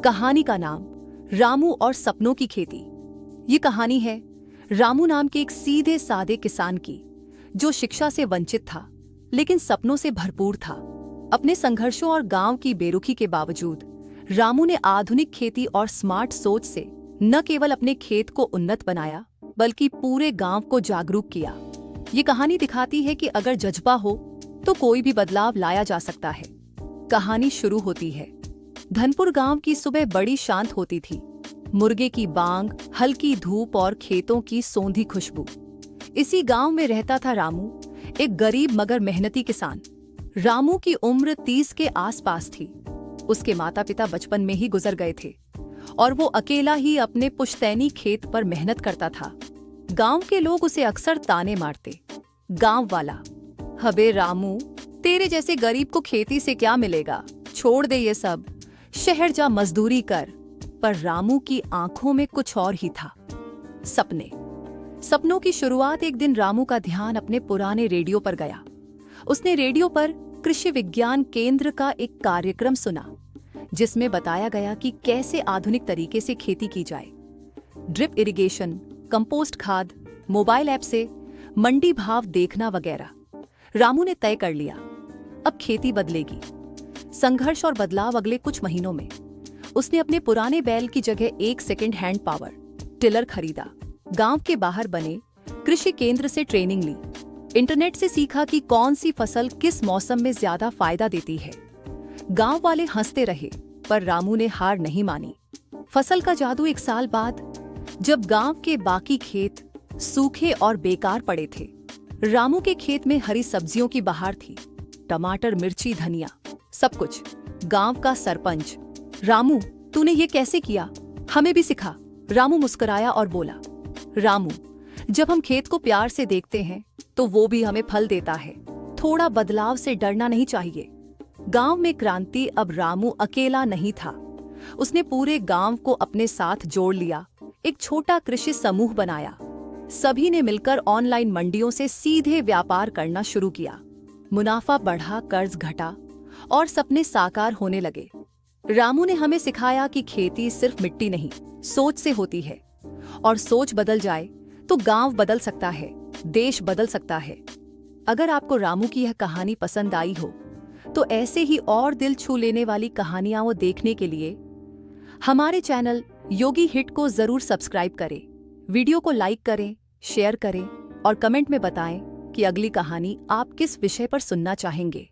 कहानी का नाम रामू और सपनों की खेती। ये कहानी है रामू नाम के एक सीधे सादे किसान की, जो शिक्षा से वंचित था लेकिन सपनों से भरपूर था। अपने संघर्षों और गांव की बेरुखी के बावजूद रामू ने आधुनिक खेती और स्मार्ट सोच से न केवल अपने खेत को उन्नत बनाया बल्कि पूरे गांव को जागरूक किया। ये कहानी दिखाती है कि अगर जज्बा हो तो कोई भी बदलाव लाया जा सकता है। कहानी शुरू होती है। धनपुर गांव की सुबह बड़ी शांत होती थी। मुर्गे की बांग, हल्की धूप और खेतों की सौंधी खुशबू। इसी गांव में रहता था रामू, एक गरीब मगर मेहनती किसान। रामू की उम्र 30 के आसपास थी। उसके माता पिता बचपन में ही गुजर गए थे और वो अकेला ही अपने पुश्तैनी खेत पर मेहनत करता था। गांव के लोग उसे अक्सर ताने मारते। गांव वाला, हबे रामू, तेरे जैसे गरीब को खेती से क्या मिलेगा, छोड़ दे ये सब, शहर जा मजदूरी कर। पर रामू की आंखों में कुछ और ही था। सपनों की शुरुआत। एक दिन रामू का ध्यान अपने पुराने रेडियो पर गया। उसने रेडियो पर कृषि विज्ञान केंद्र का एक कार्यक्रम सुना, जिसमें बताया गया कि कैसे आधुनिक तरीके से खेती की जाए। ड्रिप इरिगेशन, कंपोस्ट खाद, मोबाइल ऐप से मंडी भाव देखना वगैरह। रामू ने तय कर लिया, अब खेती बदलेगी। संघर्ष और बदलाव अगले कुछ महीनों में। उसने अपने पुराने बैल की जगह एक सेकंड हैंड पावर टिलर खरीदा। गांव के बाहर बने कृषि केंद्र से ट्रेनिंग ली। इंटरनेट से सीखा कि कौन सी फसल किस मौसम में ज्यादा फायदा देती है। गांव वाले हंसते रहे, पर रामू ने हार नहीं मानी। फसल का जादू। एक साल बाद, जब गांव के बाकी खेत सूखे और बेकार पड़े थे, रामू के खेत में हरी सब्जियों की बहार थी। टमाटर, मिर्ची, धनिया, सब कुछ। गांव का सरपंच, रामू तूने ये कैसे किया, हमें भी सिखा। रामू मुस्कुराया और बोला, रामू, जब हम खेत को प्यार से देखते हैं तो वो भी हमें फल देता है। थोड़ा बदलाव से डरना नहीं चाहिए। गांव में क्रांति। अब रामू अकेला नहीं था। उसने पूरे गांव को अपने साथ जोड़ लिया। एक छोटा कृषि समूह बनाया। सभी ने मिलकर ऑनलाइन मंडियों से सीधे व्यापार करना शुरू किया। मुनाफा बढ़ा, कर्ज घटा और सपने साकार होने लगे। रामू ने हमें सिखाया कि खेती सिर्फ मिट्टी नहीं, सोच से होती है। और सोच बदल जाए तो गांव बदल सकता है, देश बदल सकता है। अगर आपको रामू की यह कहानी पसंद आई हो तो ऐसे ही और दिल छू लेने वाली कहानियां देखने के लिए हमारे चैनल योगी हिट को जरूर सब्सक्राइब करें। वीडियो को लाइक करें, शेयर करें और कमेंट में बताएं कि अगली कहानी आप किस विषय पर सुनना चाहेंगे।